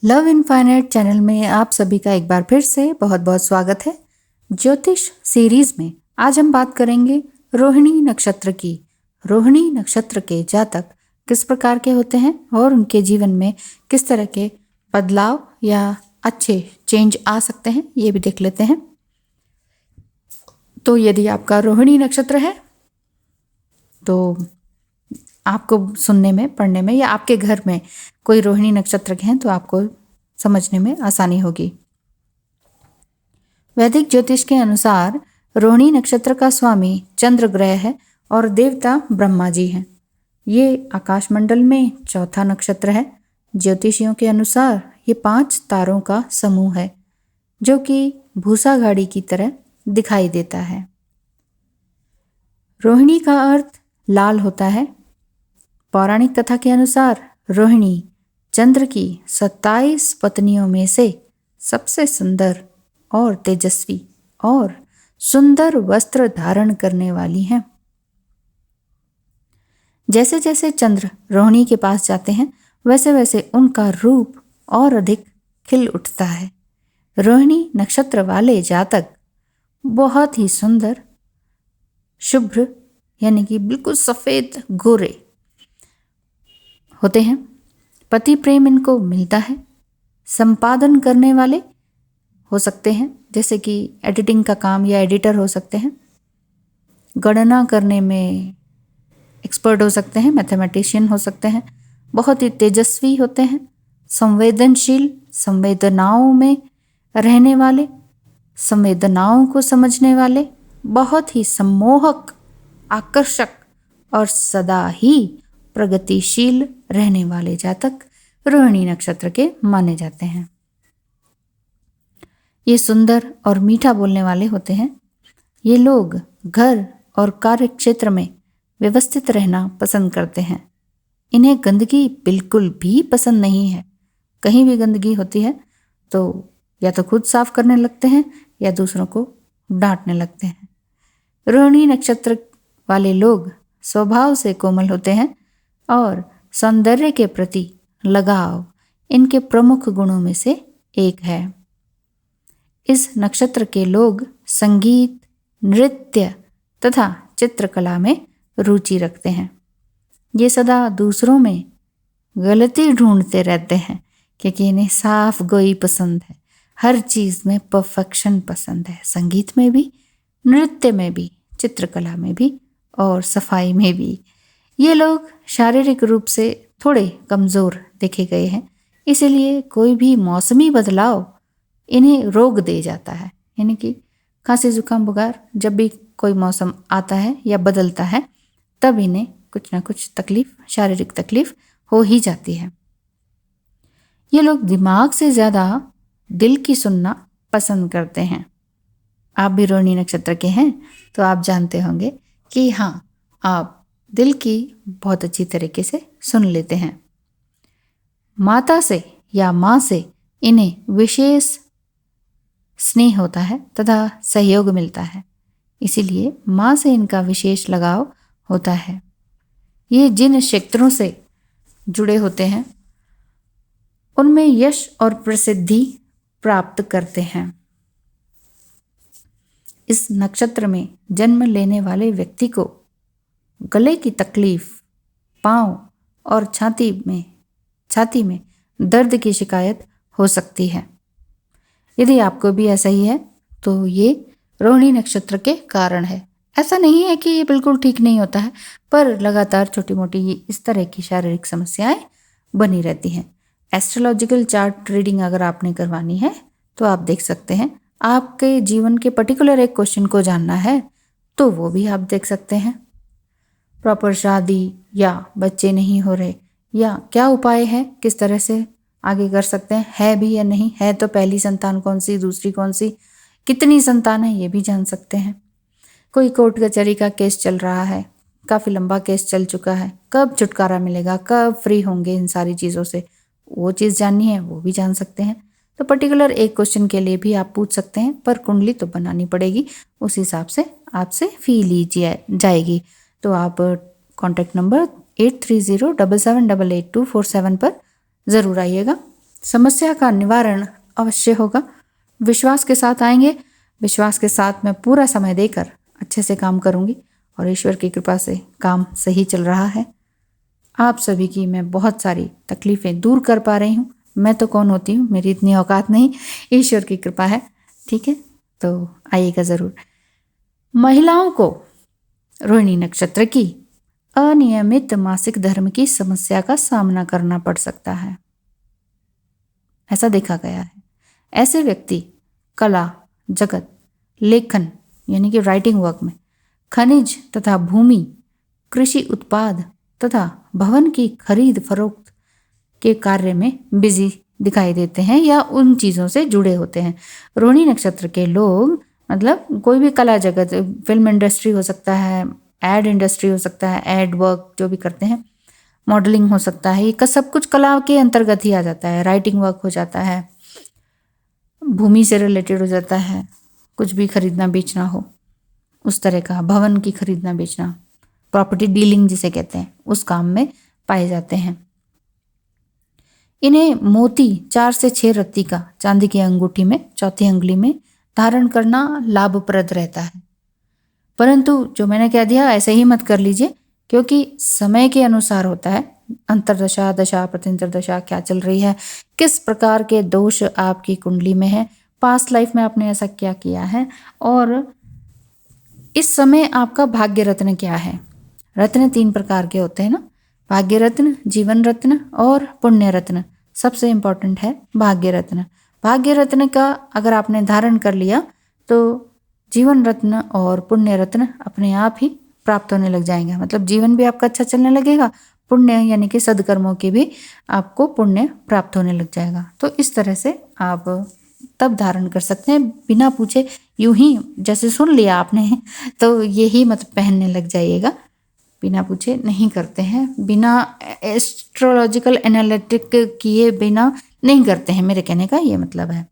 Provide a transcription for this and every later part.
Love infinite channel में आप सभी का एक बार फिर से बहुत बहुत स्वागत है। ज्योतिष सीरीज में आज हम बात करेंगे रोहिणी नक्षत्र की। रोहिणी नक्षत्र के जातक किस प्रकार के होते हैं और उनके जीवन में किस तरह के बदलाव या अच्छे चेंज आ सकते हैं, ये भी देख लेते हैं। तो यदि आपका रोहिणी नक्षत्र है तो आपको सुनने में, पढ़ने में या आपके घर में कोई रोहिणी नक्षत्र के हैं तो आपको समझने में आसानी होगी। वैदिक ज्योतिष के अनुसार रोहिणी नक्षत्र का स्वामी चंद्र ग्रह है और देवता ब्रह्मा जी हैं। ये आकाशमंडल में चौथा नक्षत्र है। ज्योतिषियों के अनुसार ये 5 तारों का समूह है जो कि भूसा गाड़ी की तरह दिखाई देता है। रोहिणी का अर्थ लाल होता है। पौराणिक कथा के अनुसार रोहिणी चंद्र की 27 पत्नियों में से सबसे सुंदर और तेजस्वी और सुंदर वस्त्र धारण करने वाली हैं। जैसे जैसे चंद्र रोहिणी के पास जाते हैं वैसे वैसे उनका रूप और अधिक खिल उठता है। रोहिणी नक्षत्र वाले जातक बहुत ही सुंदर, शुभ्र यानी कि बिल्कुल सफेद गोरे होते हैं। पति प्रेम इनको मिलता है। संपादन करने वाले हो सकते हैं, जैसे कि एडिटिंग का काम या एडिटर हो सकते हैं। गणना करने में एक्सपर्ट हो सकते हैं, मैथमेटिशियन हो सकते हैं। बहुत ही तेजस्वी होते हैं। संवेदनशील, संवेदनाओं में रहने वाले, संवेदनाओं को समझने वाले, बहुत ही सम्मोहक, आकर्षक और सदा ही प्रगतिशील रहने वाले जातक रोहिणी नक्षत्र के माने जाते हैं। ये सुंदर और मीठा बोलने वाले होते हैं। ये लोग घर और कार्य क्षेत्र में व्यवस्थित रहना पसंद करते हैं। इन्हें गंदगी बिल्कुल भी पसंद नहीं है। कहीं भी गंदगी होती है तो या तो खुद साफ करने लगते हैं या दूसरों को डांटने लगते हैं। रोहिणी नक्षत्र वाले लोग स्वभाव से कोमल होते हैं और सौंदर्य के प्रति लगाव इनके प्रमुख गुणों में से एक है। इस नक्षत्र के लोग संगीत, नृत्य तथा चित्रकला में रुचि रखते हैं। ये सदा दूसरों में गलती ढूंढते रहते हैं क्योंकि इन्हें साफ गोई पसंद है। हर चीज़ में परफेक्शन पसंद है। संगीत में भी, नृत्य में भी, चित्रकला में भी और सफाई में भी। ये लोग शारीरिक रूप से थोड़े कमज़ोर देखे गए हैं, इसलिए कोई भी मौसमी बदलाव इन्हें रोग दे जाता है। यानी कि खांसी, जुकाम, बुखार, जब भी कोई मौसम आता है या बदलता है तब इन्हें कुछ ना कुछ तकलीफ, शारीरिक तकलीफ हो ही जाती है। ये लोग दिमाग से ज़्यादा दिल की सुनना पसंद करते हैं। आप भी रोहिणी नक्षत्र के हैं तो आप जानते होंगे कि हाँ, आप दिल की बहुत अच्छी तरीके से सुन लेते हैं। माता से या माँ से इन्हें विशेष स्नेह होता है तथा सहयोग मिलता है, इसीलिए माँ से इनका विशेष लगाव होता है। ये जिन क्षेत्रों से जुड़े होते हैं उनमें यश और प्रसिद्धि प्राप्त करते हैं। इस नक्षत्र में जन्म लेने वाले व्यक्ति को गले की तकलीफ, पाँव और छाती में दर्द की शिकायत हो सकती है। यदि आपको भी ऐसा ही है तो ये रोहिणी नक्षत्र के कारण है। ऐसा नहीं है कि ये बिल्कुल ठीक नहीं होता है, पर लगातार छोटी मोटी इस तरह की शारीरिक समस्याएं बनी रहती हैं। एस्ट्रोलॉजिकल चार्ट रीडिंग अगर आपने करवानी है तो आप देख सकते हैं। आपके जीवन के पर्टिकुलर एक क्वेश्चन को जानना है तो वो भी आप देख सकते हैं। प्रॉपर शादी या बच्चे नहीं हो रहे या क्या उपाय है, किस तरह से आगे कर सकते हैं, है भी या नहीं है, तो पहली संतान कौन सी, दूसरी कौन सी, कितनी संतान है, ये भी जान सकते हैं। कोई कोर्ट कचहरी का केस चल रहा है, काफ़ी लंबा केस चल चुका है, कब छुटकारा मिलेगा, कब फ्री होंगे इन सारी चीज़ों से, वो चीज़ जाननी है, वो भी जान सकते हैं। तो पर्टिकुलर एक क्वेश्चन के लिए भी आप पूछ सकते हैं, पर कुंडली तो बनानी पड़ेगी, उस हिसाब से आपसे फी ली जाएगी। तो आप कॉन्टैक्ट नंबर 8307788247 पर ज़रूर आइएगा। समस्या का निवारण अवश्य होगा। विश्वास के साथ आएंगे, विश्वास के साथ मैं पूरा समय देकर अच्छे से काम करूंगी और ईश्वर की कृपा से काम सही चल रहा है। आप सभी की मैं बहुत सारी तकलीफ़ें दूर कर पा रही हूँ। मैं तो कौन होती हूँ, मेरी इतनी औकात नहीं, ईश्वर की कृपा है। ठीक है, तो आइएगा ज़रूर। महिलाओं को रोहिणी नक्षत्र की अनियमित मासिक धर्म की समस्या का सामना करना पड़ सकता है, ऐसा देखा गया है। ऐसे व्यक्ति कला जगत, लेखन यानी कि राइटिंग वर्क में, खनिज तथा भूमि, कृषि उत्पाद तथा भवन की खरीद फरोख्त के कार्य में बिजी दिखाई देते हैं या उन चीज़ों से जुड़े होते हैं। रोहिणी नक्षत्र के लोग मतलब कोई भी कला जगत, फिल्म इंडस्ट्री हो सकता है, एड इंडस्ट्री हो सकता है, एड वर्क जो भी करते हैं, मॉडलिंग हो सकता है, ये सब कुछ कला के अंतर्गत ही आ जाता है। राइटिंग वर्क हो जाता है, भूमि से रिलेटेड हो जाता है, कुछ भी खरीदना बेचना हो उस तरह का, भवन की खरीदना बेचना, प्रॉपर्टी डीलिंग जिसे कहते हैं, उस काम में पाए जाते हैं। इन्हें मोती 4 से 6 रत्ती का चांदी की अंगूठी में चौथी अंगुली में धारण करना लाभप्रद रहता है। परंतु जो मैंने कह दिया ऐसे ही मत कर लीजिए, क्योंकि समय के अनुसार होता है। अंतरदशा, दशा, प्रत्यंतरदशा क्या चल रही है, किस प्रकार के दोष आपकी कुंडली में है, पास्ट लाइफ में आपने ऐसा क्या किया है, और इस समय आपका भाग्य रत्न क्या है। रत्न 3 प्रकार के होते हैं ना, भाग्य रत्न, जीवन रत्न और पुण्य रत्न। सबसे इम्पोर्टेंट है भाग्य रत्न। भाग्य रत्न का अगर आपने धारण कर लिया तो जीवन रत्न और पुण्य रत्न अपने आप ही प्राप्त होने लग जाएंगे। मतलब जीवन भी आपका अच्छा चलने लगेगा, पुण्य यानी कि सदकर्मों की भी आपको पुण्य प्राप्त होने लग जाएगा। तो इस तरह से आप तब धारण कर सकते हैं बिना पूछे, यूं ही जैसे सुन लिया आपने तो यही मत पहनने लग जाइएगा। बिना पूछे नहीं करते हैं, बिना एस्ट्रोलॉजिकल एनालिटिक किए बिना नहीं करते हैं, मेरे कहने का ये मतलब है।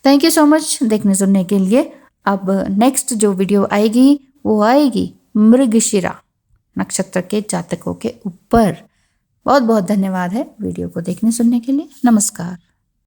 थैंक यू सो मच देखने सुनने के लिए। अब नेक्स्ट जो वीडियो आएगी वो आएगी मृगशिरा नक्षत्र के जातकों के ऊपर। बहुत बहुत धन्यवाद है वीडियो को देखने सुनने के लिए। नमस्कार।